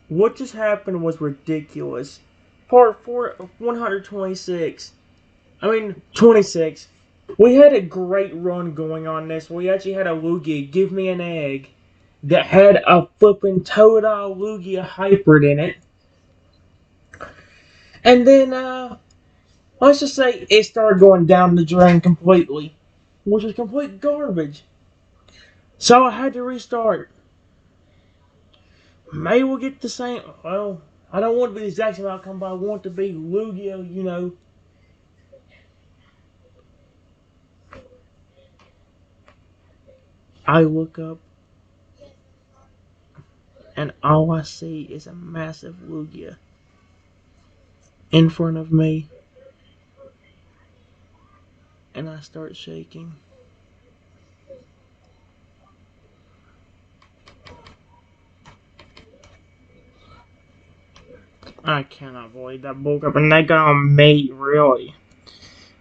What just happened was ridiculous. Part 4 of 126. 26. We had a great run going on this. We actually had a Lugia, Give Me an Egg, that had a flippin' Totodile Lugia hybrid in it. And then, let's just say it started going down the drain completely, which was complete garbage. So I had to restart. Maybe we'll get the same. Well, I don't want to be the exact same outcome, but I want to be Lugia. I look up, and all I see is a massive Lugia in front of me, and I start shaking. I cannot believe that woke up, and that got on me, really.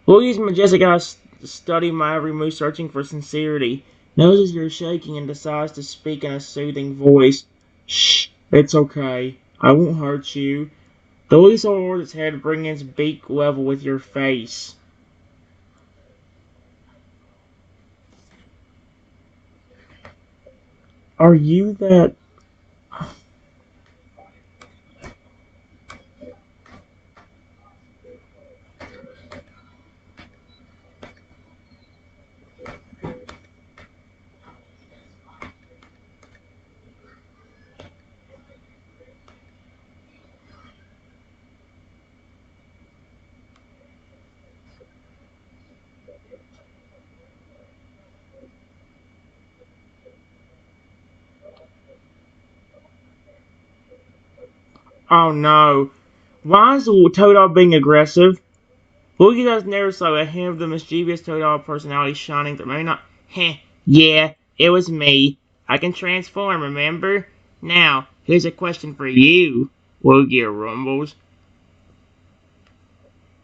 Luigi's majestic eyes study my every move, searching for sincerity. Notices you're shaking and decides to speak in a soothing voice. Shh, it's okay. I won't hurt you. The Luigi lowers its head, bringing its beak level with your face. Are you that? Oh no. Why is the Totodile being aggressive? Luigi does never saw a hint of the mischievous Totodile personality shining through. Maybe not. Heh, yeah, it was me. I can transform, remember? Now, here's a question for you, Luigi rumbles.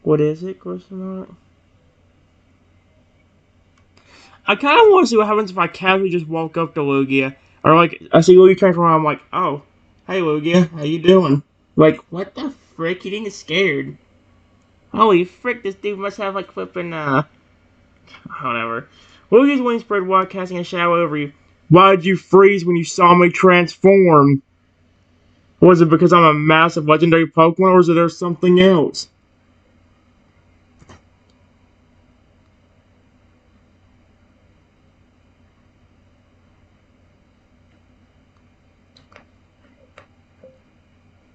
What is it, question mark? I kind of want to see what happens if I casually just walk up to Lugia. Or, like, I see Lugia transform, I'm like, oh, hey, Lugia, how you doing? Like, what the frick? He didn't get scared. Holy frick, this dude must have, like, flipping, whatever. Luigi's wings spread wide, casting a shadow over you. Why'd you freeze when you saw me transform? Was it because I'm a massive legendary Pokemon, or is there something else?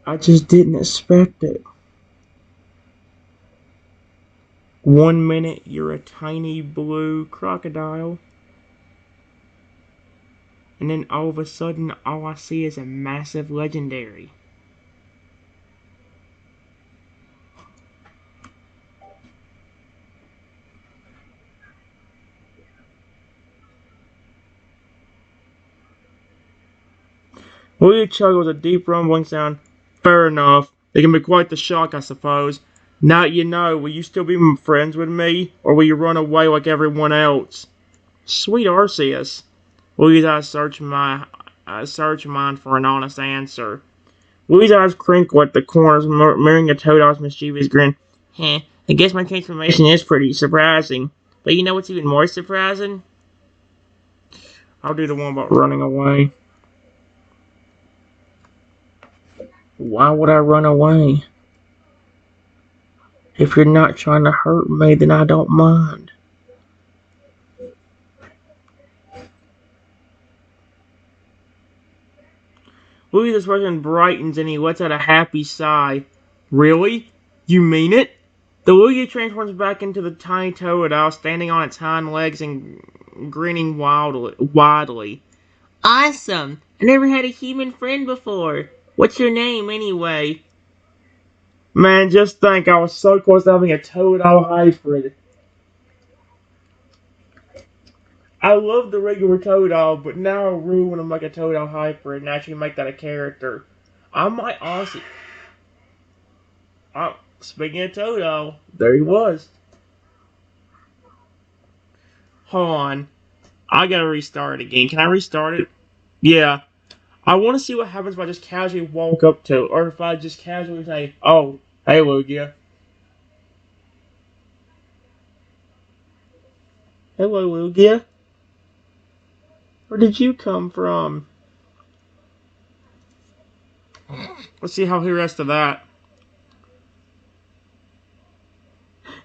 I just didn't expect it. 1 minute, you're a tiny blue crocodile. And then all of a sudden, all I see is a massive legendary. Willie chuckles a deep rumbling sound. Fair enough. It can be quite the shock, I suppose. Now you know, will you still be friends with me, or will you run away like everyone else? Sweet Arceus. Willie's eyes search mine for an honest answer. Willie's eyes crinkle at the corners, mirroring a Totodile's mischievous grin. Heh, I guess my transformation is pretty surprising. But you know what's even more surprising? I'll do the one about running away. Why would I run away? If you're not trying to hurt me, then I don't mind. Willie's expression brightens and he lets out a happy sigh. Really? You mean it? The Lugia transforms back into the tiny Totodile, standing on its hind legs and grinning widely. Awesome! I never had a human friend before. What's your name, anyway? Man, just think, I was so close to having a Totodile hybrid. I love the regular Totodile, but now I really want to make a Totodile hybrid and actually make that a character. I might honestly... speaking of Totodile, there he was. Hold on. I gotta restart it again. Can I restart it? Yeah. I want to see what happens if I just casually walk up to it, or if I just casually say, "Oh, hey, Lugia. Hello, Lugia. Where did you come from?" Let's see how he reacts to that.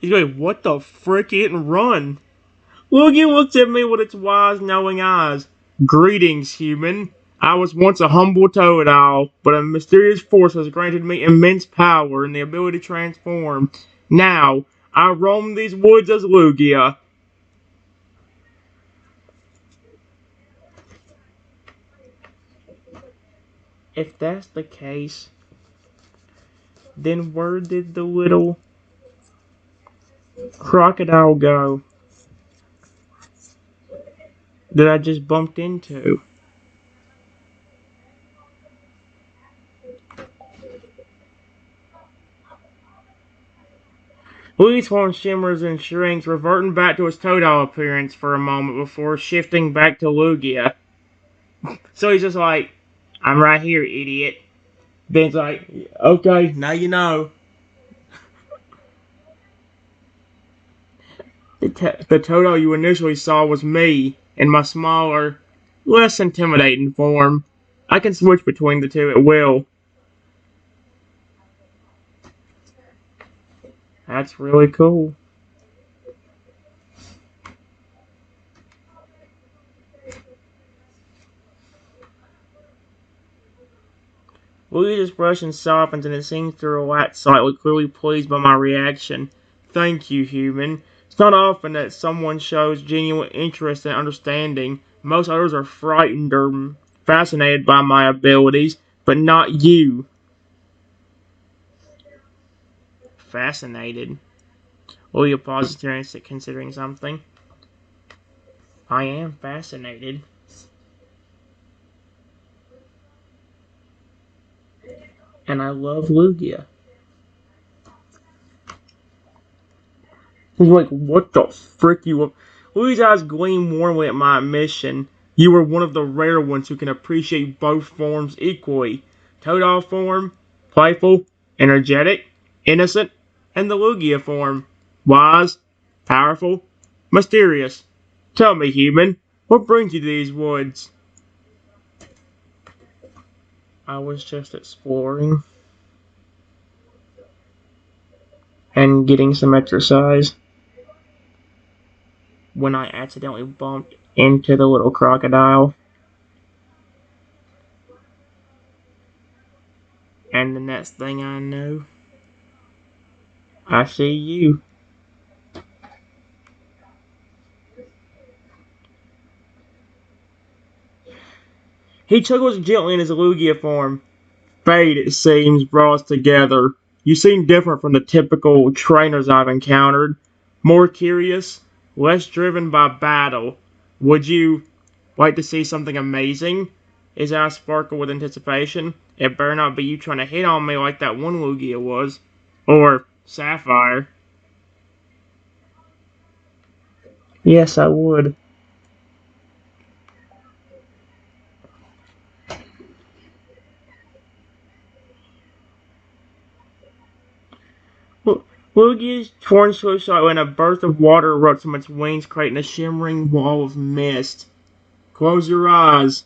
He's going, "What the frick? He didn't run." Lugia looks at me with its wise, knowing eyes. "Greetings, human. I was once a humble Totodile, but a mysterious force has granted me immense power and the ability to transform. Now, I roam these woods as Lugia." If that's the case, then where did the little crocodile go that I just bumped into? Luigi's form shimmers and shrinks, reverting back to his Totodile appearance for a moment before shifting back to Lugia. So he's just like, "I'm right here, idiot." Ben's like, "Okay, now you know." The Totodile you initially saw was me, in my smaller, less intimidating form. I can switch between the two at will. That's really cool. Luigi's expression softens and it seems to relax slightly, clearly pleased by my reaction. "Thank you, human. It's not often that someone shows genuine interest and understanding. Most others are frightened or fascinated by my abilities, but not you." Fascinated. Luigi pauses, considering something. "I am fascinated. And I love Lugia." He's like, "What the frick you?" Luigi's eyes gleam warmly at my admission. "You are one of the rare ones who can appreciate both forms equally. Totodile form, playful, energetic, innocent, and the Lugia form, wise, powerful, mysterious. Tell me, human, what brings you to these woods?" "I was just exploring and getting some exercise when I accidentally bumped into the little crocodile. And the next thing I know, I see you." He chuckles gently in his Lugia form. "Fate, it seems, brought us together. You seem different from the typical trainers I've encountered. More curious, less driven by battle. Would you like to see something amazing?" His eyes sparkle with anticipation. "It better not be you trying to hit on me like that one Lugia was. Or Sapphire." "Yes, I would." Luigi's torn shot when a burst of water erupts from its wings, creating a shimmering wall of mist. "Close your eyes."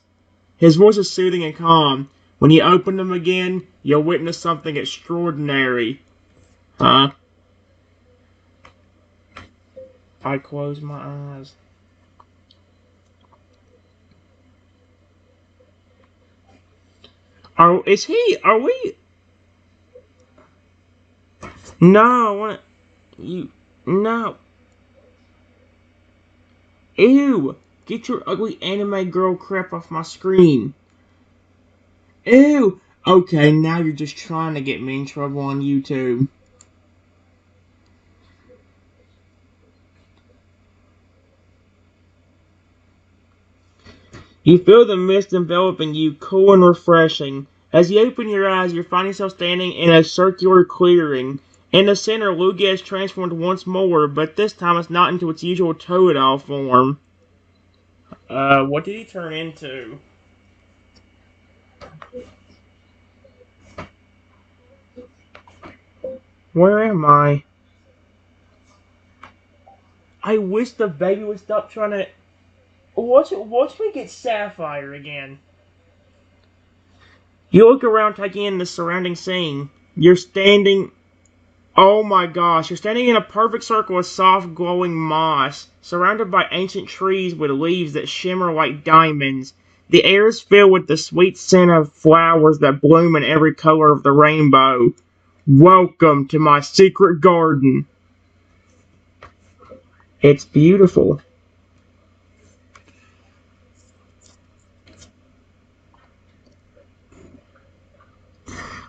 His voice is soothing and calm. "When you open them again, you'll witness something extraordinary." Huh? I close my eyes. Are we? No, I want you. No. Ew. Get your ugly anime girl crap off my screen. Ew. Okay, now you're just trying to get me in trouble on YouTube. You feel the mist enveloping you, cool and refreshing. As you open your eyes, you find yourself standing in a circular clearing. In the center, Lugia is transformed once more, but this time it's not into its usual Totodile form. What did he turn into? Where am I? I wish the baby would stop trying to. Watch me get Sapphire again. You look around, taking in the surrounding scene. You're standing. Oh my gosh, you're standing in a perfect circle of soft, glowing moss, surrounded by ancient trees with leaves that shimmer like diamonds. The air is filled with the sweet scent of flowers that bloom in every color of the rainbow. Welcome to my secret garden. It's beautiful.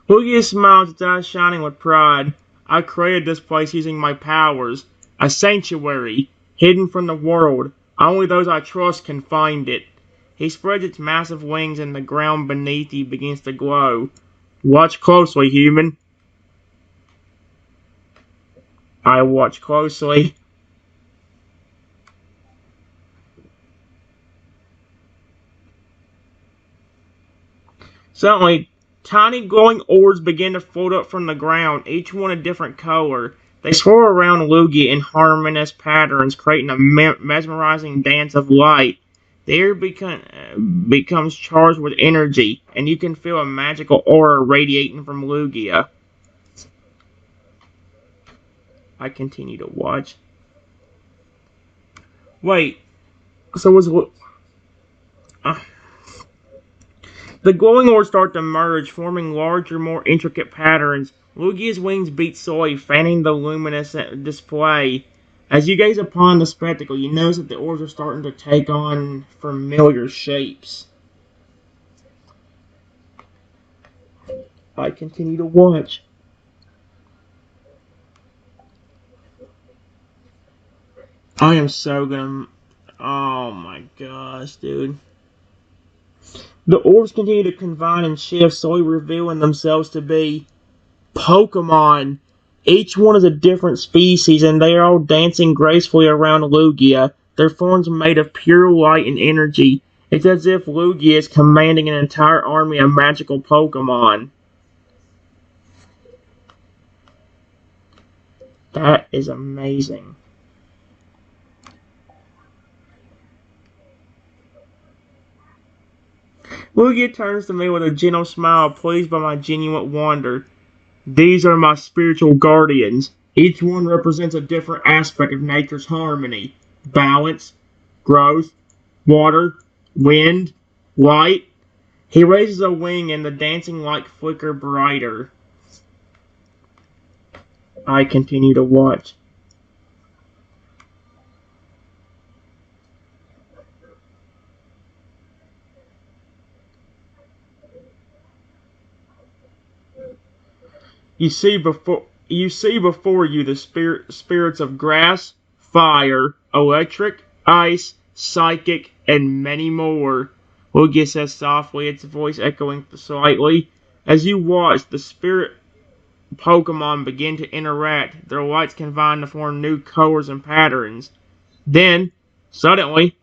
Lugia smiles, its eyes shining with pride. I created this place using my powers. A sanctuary, hidden from the world. Only those I trust can find it. He spreads its massive wings and the ground beneath he begins to glow. Watch closely, human. I watch closely. Suddenly, tiny glowing orbs begin to float up from the ground, each one a different color. They swirl around Lugia in harmonious patterns, creating a mesmerizing dance of light. The air becomes charged with energy, and you can feel a magical aura radiating from Lugia. I continue to watch. Wait, so was uh, the glowing orbs start to merge, forming larger, more intricate patterns. Lugia's wings beat slowly, fanning the luminous display. As you gaze upon the spectacle, you notice that the orbs are starting to take on familiar shapes. I continue to watch. I am so gonna. Oh my gosh, dude. The orbs continue to combine and shift, slowly revealing themselves to be Pokemon. Each one is a different species, and they are all dancing gracefully around Lugia. Their forms are made of pure light and energy. It's as if Lugia is commanding an entire army of magical Pokemon. That is amazing. Lugia turns to me with a gentle smile, pleased by my genuine wonder. These are my spiritual guardians. Each one represents a different aspect of nature's harmony. Balance, growth, water, wind, light. He raises a wing and the dancing light flicker brighter. I continue to watch. You see before you the spirits of grass, fire, electric, ice, psychic, and many more. Lugia says softly, its voice echoing slightly. As you watch, the spirit Pokemon begin to interact. Their lights combine to form new colors and patterns. Then, suddenly,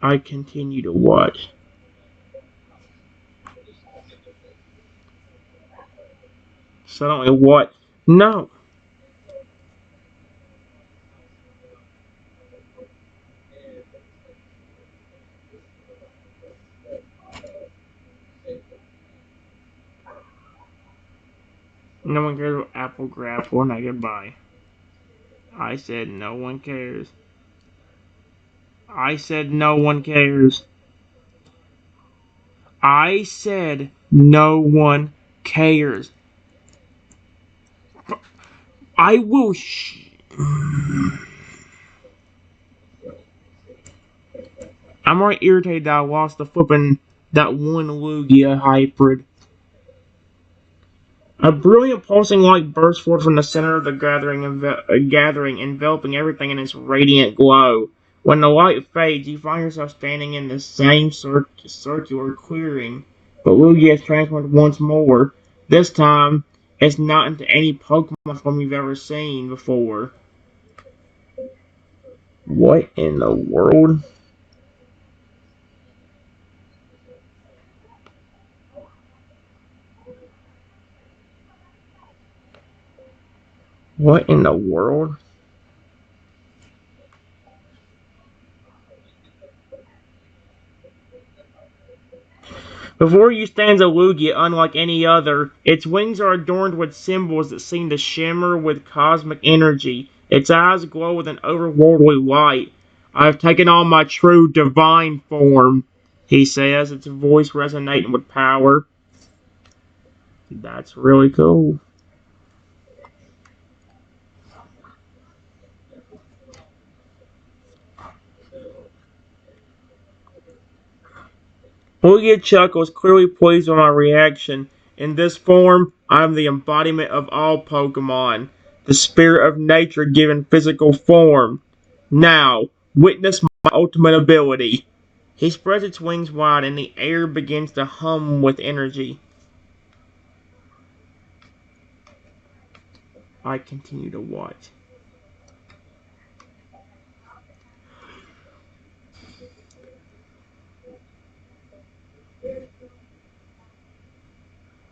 I continue to watch. Suddenly, what? No. No one cares what Apple grabbed for now goodbye. I said no one cares. I said no one cares. I said no one cares. I will I'm already irritated that I lost the flippin' that one Lugia hybrid. A brilliant pulsing light bursts forth from the center of the gathering, enveloping everything in its radiant glow. When the light fades, you find yourself standing in the same circular clearing, but Lugia has transformed once more. This time, it's not into any Pokemon form you've ever seen before. What in the world? What in the world? Before you stands a Lugia unlike any other. Its wings are adorned with symbols that seem to shimmer with cosmic energy. Its eyes glow with an overworldly light. I have taken on my true divine form, he says, its voice resonating with power. That's really cool. Lugia chuckles, clearly pleased with my reaction. In this form, I am the embodiment of all Pokemon, the spirit of nature given physical form. Now, witness my ultimate ability. He spreads its wings wide and the air begins to hum with energy. I continue to watch.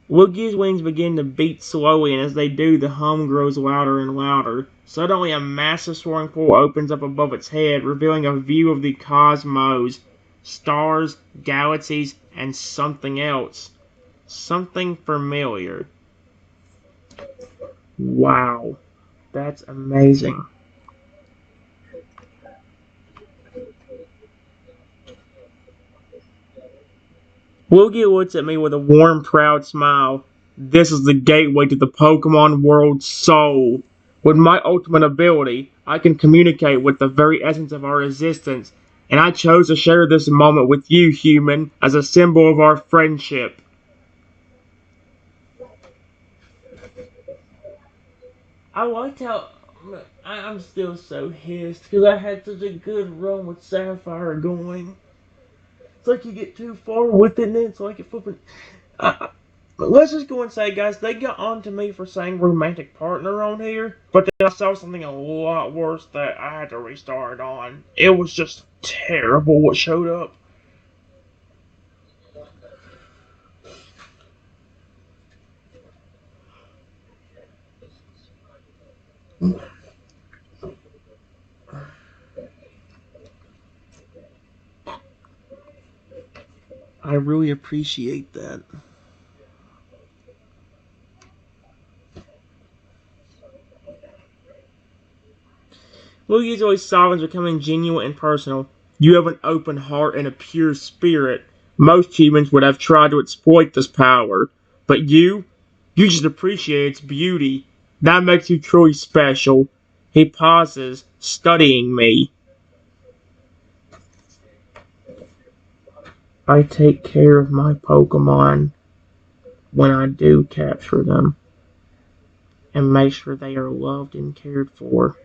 Lugia's wings begin to beat slowly, and as they do, the hum grows louder and louder. Suddenly, a massive soaring pool opens up above its head, revealing a view of the cosmos, stars, galaxies, and something else. Something familiar. Wow, that's amazing. Lugia looks at me with a warm, proud smile. This is the gateway to the Pokemon world's soul. With my ultimate ability, I can communicate with the very essence of our existence, and I chose to share this moment with you, human, as a symbol of our friendship. I liked how I'm still so pissed because I had such a good run with Sapphire going. It's like you get too far with it, and then it's like it flipping. I, But let's just go and say, guys, they got on to me for saying romantic partner on here, but then I saw something a lot worse that I had to restart on. It was just terrible what showed up. I really appreciate that. Luigi's always sovereign becoming genuine and personal. You have an open heart and a pure spirit. Most humans would have tried to exploit this power, but you just appreciate its beauty. That makes you truly special. He pauses, studying me. I take care of my Pokemon when I do capture them and make sure they are loved and cared for,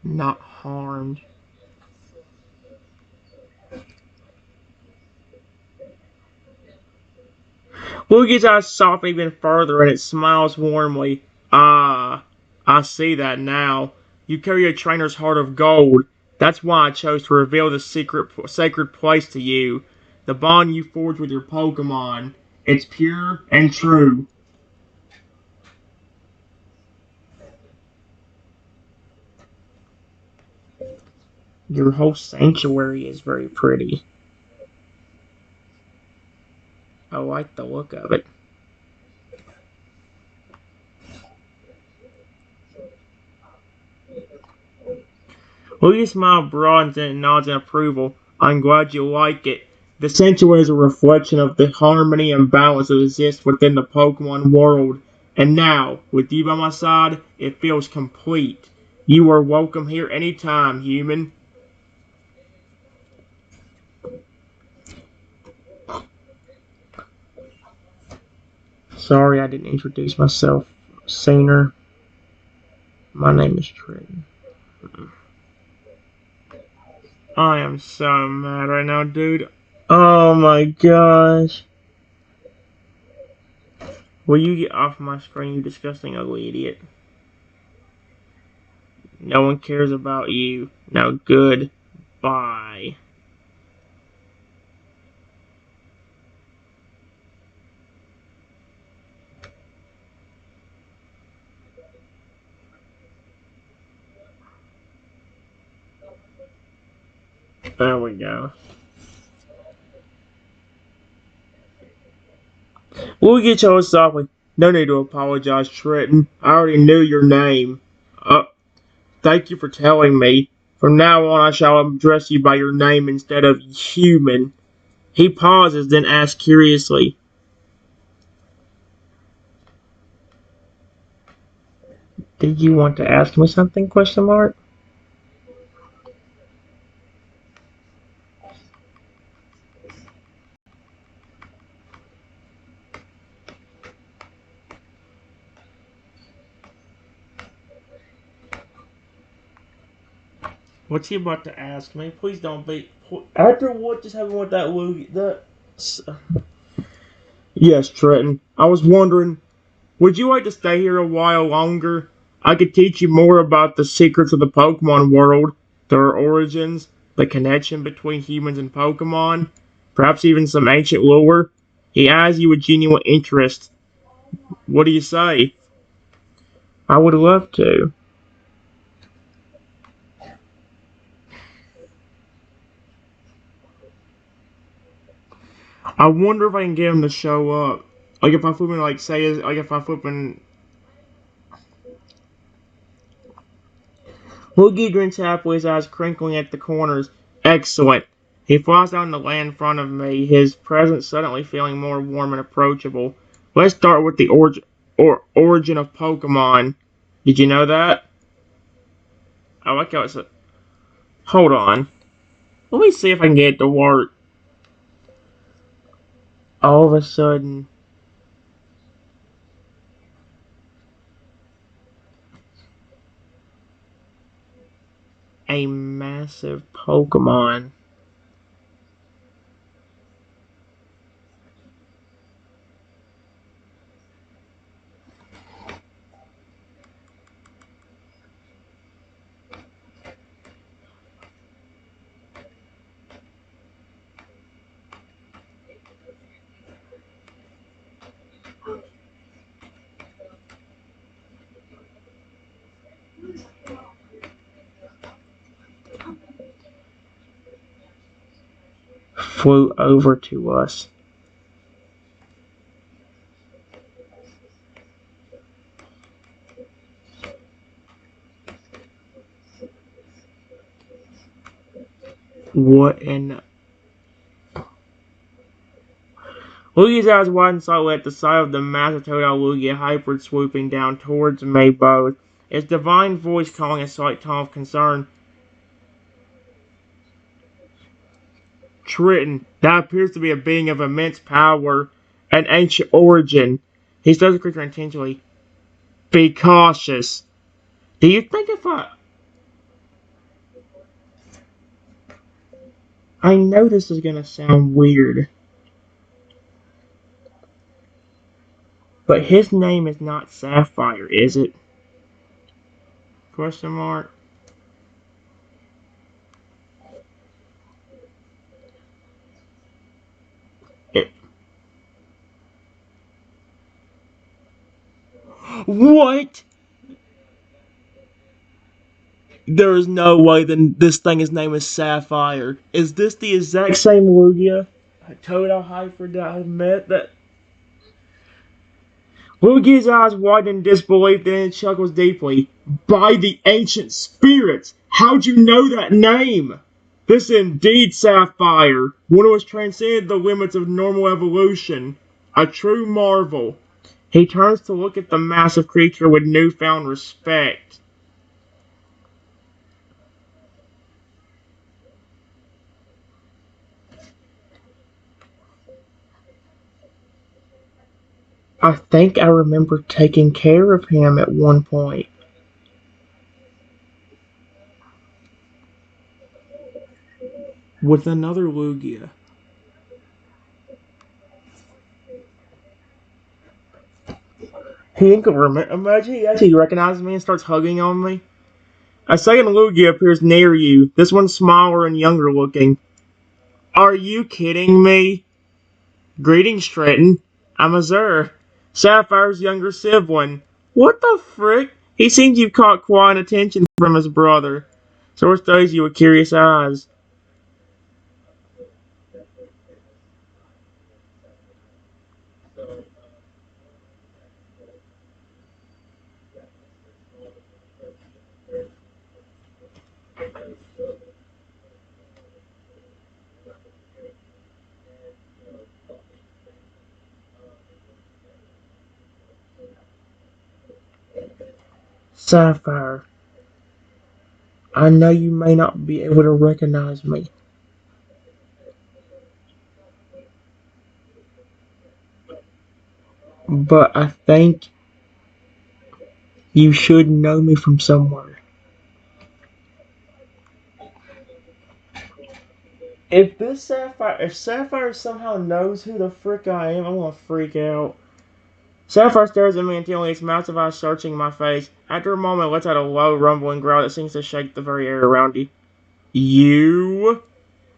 not harmed. Luigi's eyes soften even further and it smiles warmly. Ah, I see that now. You carry a trainer's heart of gold. That's why I chose to reveal the sacred place to you. The bond you forge with your Pokemon. It's pure and true. Your whole sanctuary is very pretty. I like the look of it. Luigi's smile broadens and nods in approval. I'm glad you like it. The sanctuary is a reflection of the harmony and balance that exists within the Pokemon world. And now, with you by my side, it feels complete. You are welcome here anytime, human. Sorry I didn't introduce myself sooner. My name is Trenton. I am so mad right now, dude. Oh my gosh. Will you get off my screen, you disgusting ugly idiot? No one cares about you. Now good. Bye. There we go. We'll get yours softly. No need to apologize, Trenton. I already knew your name. Uh, Thank you for telling me. From now on, I shall address you by your name instead of human. He pauses, then asks curiously, "Did you want to ask me something?" Question mark. What's he about to ask me? Please don't be. After what just happened with that Lugie, Yes, Trenton. I was wondering, would you like to stay here a while longer? I could teach you more about the secrets of the Pokemon world, their origins, the connection between humans and Pokemon, perhaps even some ancient lore. He eyes you with genuine interest. What do you say? I would love to. I wonder if I can get him to show up. Like if I flip like say, like if I flip Woogie grins happily, his eyes crinkling at the corners. Excellent. He flies down the land in front of me, his presence suddenly feeling more warm and approachable. Let's start with the origin of Pokemon. Did you know that? I like how it's a. Hold on. Let me see if I can get it to work. All of a sudden, a massive Pokemon flew over to us. What in Lugia's eyes widened slightly at the sight of the massive Totodile Lugia hyper swooping down towards me both. Its divine voice calling a slight tone of concern. Triton, that appears to be a being of immense power and ancient origin. He studies the creature intentionally. Be cautious. Do you think if I know this is gonna sound weird, but his name is not Sapphire, is it? Question mark. It, what? There is no way that this thing his name is Sapphire. Is this the exact same Lugia? Total Hyper that I met that Lugia's eyes widen in disbelief, then he chuckles deeply. By the ancient spirits! How'd you know that name? This is indeed Sapphire, one who has transcended the limits of normal evolution. A true marvel. He turns to look at the massive creature with newfound respect. I think I remember taking care of him at one point. With another Lugia. He ain't gonna remember. Imagine he actually recognizes me and starts hugging on me. A second Lugia appears near you. This one's smaller and younger looking. Are you kidding me? Greetings, Trenton. I'm Azur, Sapphire's younger sibling. What the frick? He seems you've caught quite attention from his brother. Source studies you with curious eyes. Sapphire, I know you may not be able to recognize me, but I think you should know me from somewhere. If Sapphire somehow knows who the frick I am, I'm gonna freak out. Sapphire stares at me intently, its massive eyes searching my face. After a moment, it lets out a low, rumbling growl that seems to shake the very air around you. You,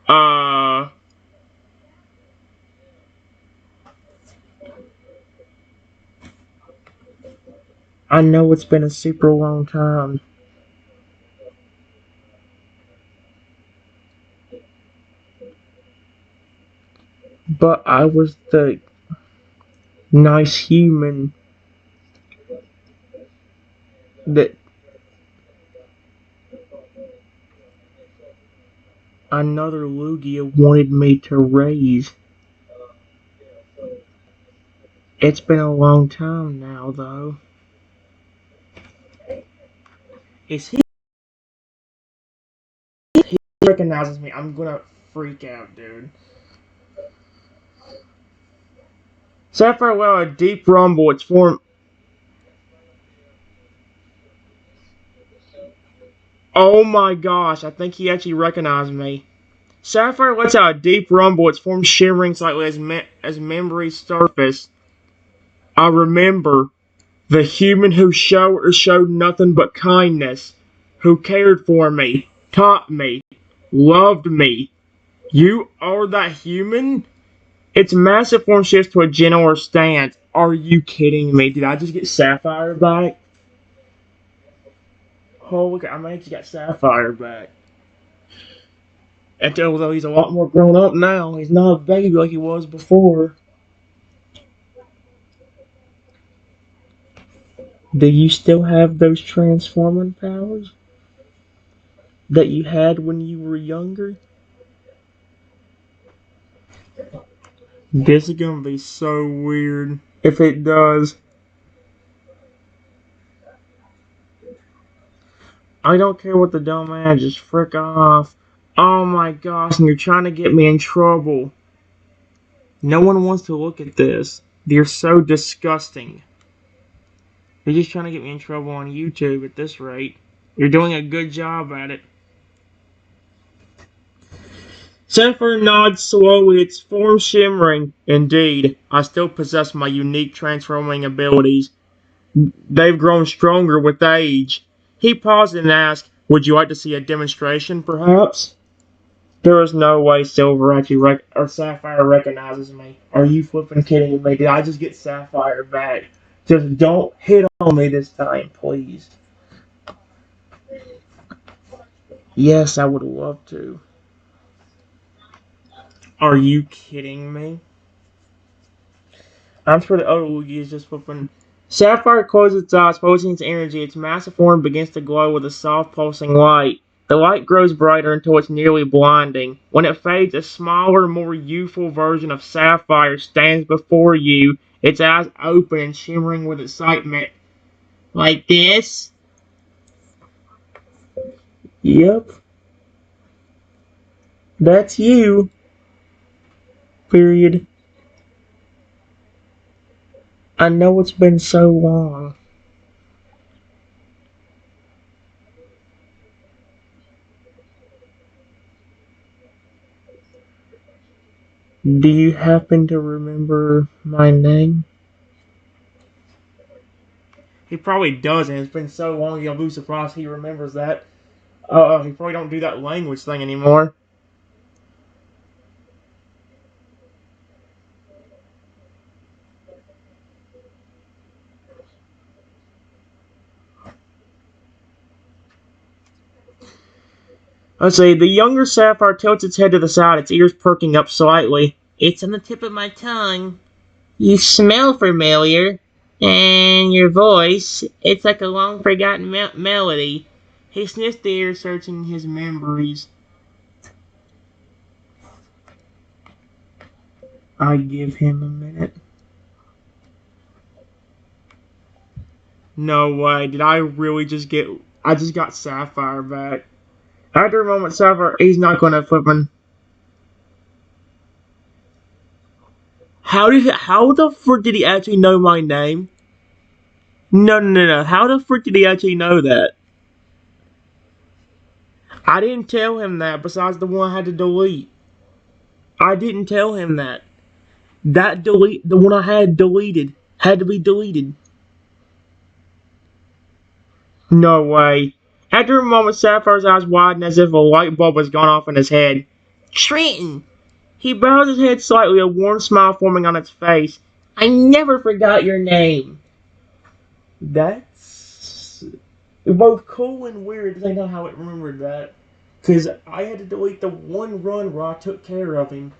uh, I know it's been a super long time, but I was the nice human that another Lugia wanted me to raise. It's been a long time now, though. Is he recognizes me? I'm gonna freak out, dude. Sapphire allowed a deep rumble. Its form. Oh my gosh! I think he actually recognized me. Sapphire lets out a deep rumble. Its form shimmering slightly as memories surface. I remember the human who showed nothing but kindness, who cared for me, taught me, loved me. You are that human? Its massive form shifts to a gentler stance. Are you kidding me? Did I just get Sapphire back? Holy cow, I might just got Sapphire back. And although he's a lot more grown up now, he's not a baby like he was before. Do you still have those transforming powers that you had when you were younger? This is gonna be so weird if it does. I don't care what the dumb man, just frick off. Oh my gosh, and you're trying to get me in trouble. No one wants to look at this. They're so disgusting. They're just trying to get me in trouble on YouTube at this rate. You're doing a good job at it. Sapphire nods slowly, its form shimmering. Indeed, I still possess my unique transforming abilities. They've grown stronger with age. He paused and asked, would you like to see a demonstration, perhaps? There is no way Silver actually or Sapphire recognizes me. Are you flipping kidding me? Did I just get Sapphire back? Just don't hit on me this time, please. Yes, I would love to. Are you kidding me? I'm sure the other Luigi is just flipping. Sapphire closes its eyes, focusing its energy. Its massive form begins to glow with a soft, pulsing light. The light grows brighter until it's nearly blinding. When it fades, a smaller, more youthful version of Sapphire stands before you, its eyes open and shimmering with excitement. Like this? Yep, that's you. Period. I know it's been so long. Do you happen to remember my name? He probably doesn't. It's been so long, you'll be surprised he remembers that. He probably don't do that language thing anymore. Let's see, the younger Sapphire tilts its head to the side, its ears perking up slightly. It's on the tip of my tongue. You smell familiar, and your voice, it's like a long forgotten melody. He sniffs the air, searching his memories. I give him a minute. No way, did I really just get... I just got Sapphire back. After a moment, Sapphire, he's not gonna flip him. How the frick did he actually know my name? No. How the frick did he actually know that? I didn't tell him that, besides the one I had to delete. I didn't tell him that. The one I had deleted, had to be deleted. No way. After a moment, Sapphire's eyes widened as if a light bulb was gone off in his head. Trenton! He bowed his head slightly, a warm smile forming on its face. I never forgot your name. That's both cool and weird at the same time how it remembered that. Because I had to delete the one run where I took care of him.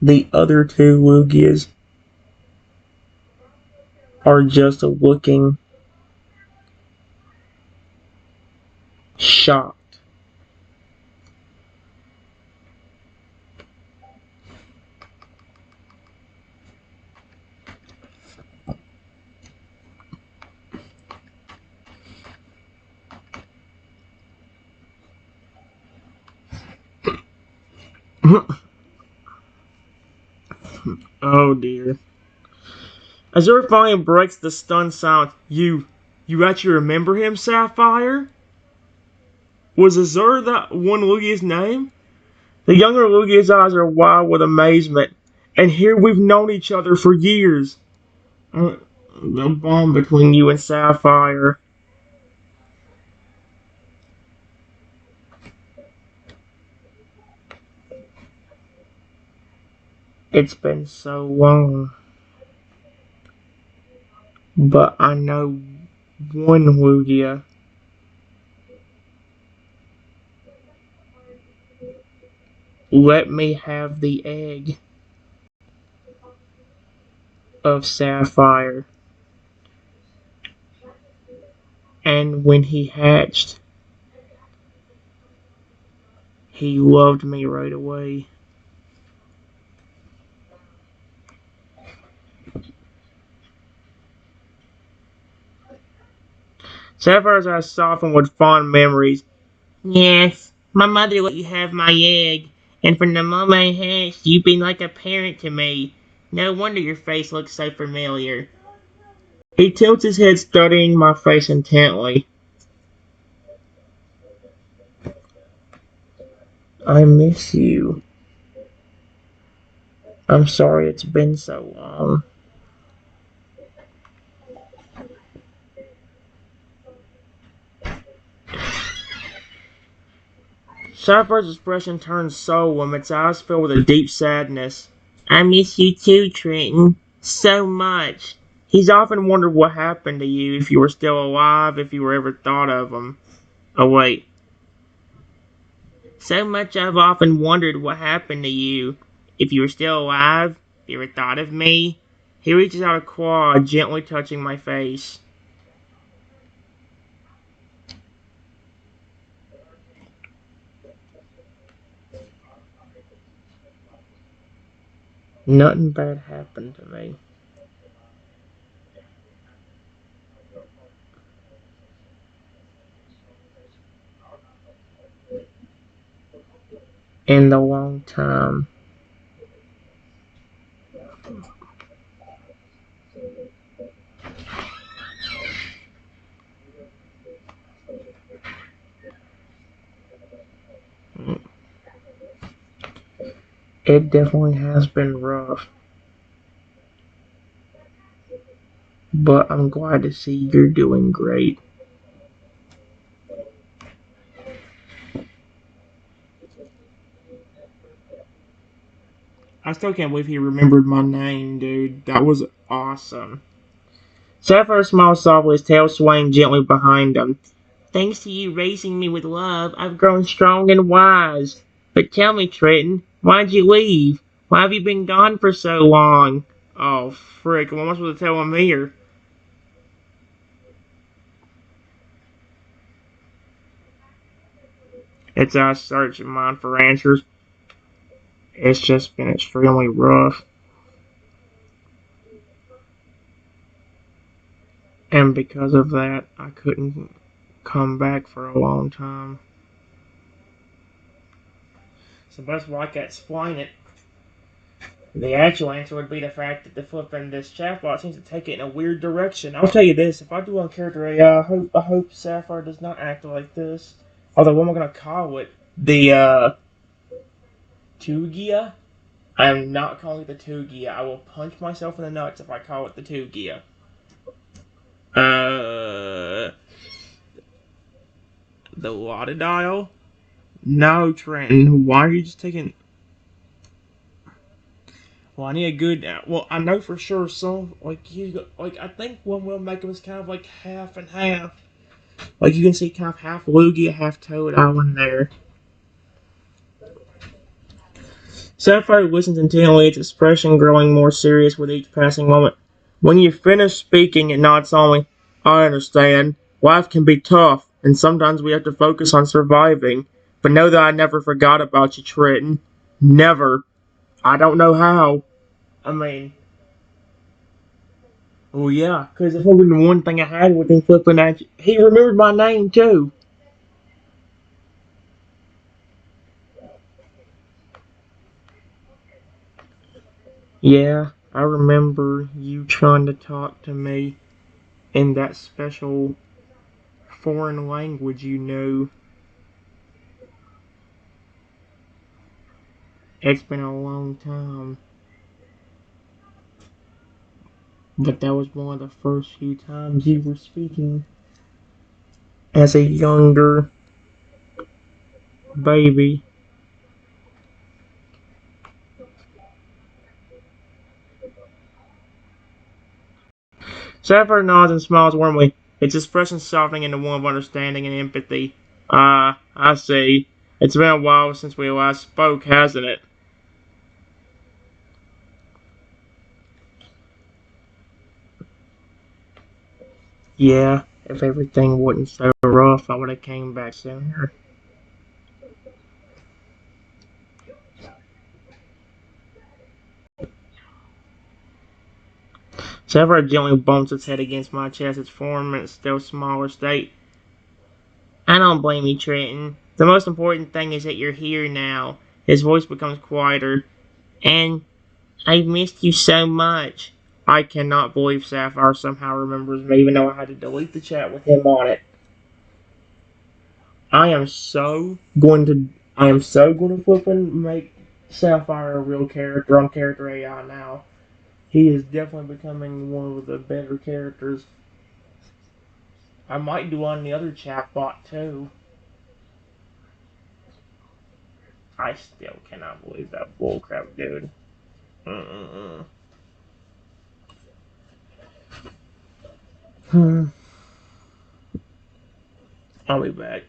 The other two Lugias are just looking shocked. Oh dear. Azure finally breaks the stunned silence. You actually remember him, Sapphire? Was Azure that one Lugia's name? The younger Lugia's eyes are wild with amazement. And here we've known each other for years. The bond between you and Sapphire. It's been so long. But I know one Lugia. Let me have the egg of Sapphire. And when he hatched, he loved me right away. Sapphire's eyes softened with fond memories. Yes, my mother let you have my egg, and from the moment I hatched, you've been like a parent to me. No wonder your face looks so familiar. He tilts his head, studying my face intently. I miss you. I'm sorry it's been so long. Sapphire's expression turns solemn, its eyes fill with a deep sadness. I miss you too, Trenton. So much. He's often wondered what happened to you, if you were still alive, if you were ever thought of him. Oh, wait. So much I've often wondered what happened to you. If you were still alive, if you ever thought of me. He reaches out a claw, gently touching my face. Nothing bad happened to me. In a long time. It definitely has been rough, but I'm glad to see you're doing great. I still can't believe he remembered my name, dude. That was awesome. Sapphire smiled softly, his tail swaying gently behind him. Thanks to you raising me with love, I've grown strong and wise. But tell me, Trenton, why'd you leave? Why have you been gone for so long? Oh, frick, what am I supposed to tell him here? It's our search of mine for answers. It's just been extremely rough. And because of that, I couldn't come back for a long time. So best way I can explain it, the actual answer would be the fact that the flipping this chatbot seems to take it in a weird direction. I'll tell you this: if I do on character AI, I hope Sapphire does not act like this. Although, what am I gonna call it? The Tugia? I am not calling it the Tugia. I will punch myself in the nuts if I call it the Tugia. The Totodile? No, Trenton. Why are you just taking? Well, I need a good. Well, I know for sure some like I think one will make him is kind of like half and half. Like you can see kind of half Lugia, half Totodile in there. Sapphire listens intently, its expression growing more serious with each passing moment. When you finish speaking, it nods solemnly. I understand. Life can be tough, and sometimes we have to focus on surviving. But know that I never forgot about you, Trenton. Never. I don't know how. I mean, well, yeah, because if only the one thing I had with him flipping at you, he remembered my name too. Yeah, I remember you trying to talk to me in that special foreign language you knew. It's been a long time, but that was one of the first few times you were speaking as a younger baby. Sapphire nods and smiles warmly, its expression softening into one of understanding and empathy. Ah, I see. It's been a while since we last spoke, hasn't it? Yeah, if everything wasn't so rough, I would have came back sooner. Sapphire gently bumps its head against my chest, its form in its still smaller state. I don't blame you, Trenton. The most important thing is that you're here now. His voice becomes quieter. And I've missed you so much. I cannot believe Sapphire somehow remembers me, even though I had to delete the chat with him on it. I am so going to. I am so going to flip and make Sapphire a real character on Character AI now. He is definitely becoming one of the better characters. I might do on the other chatbot too. I still cannot believe that bullcrap, dude. Mm-mm-mm. Hmm. I'll be back.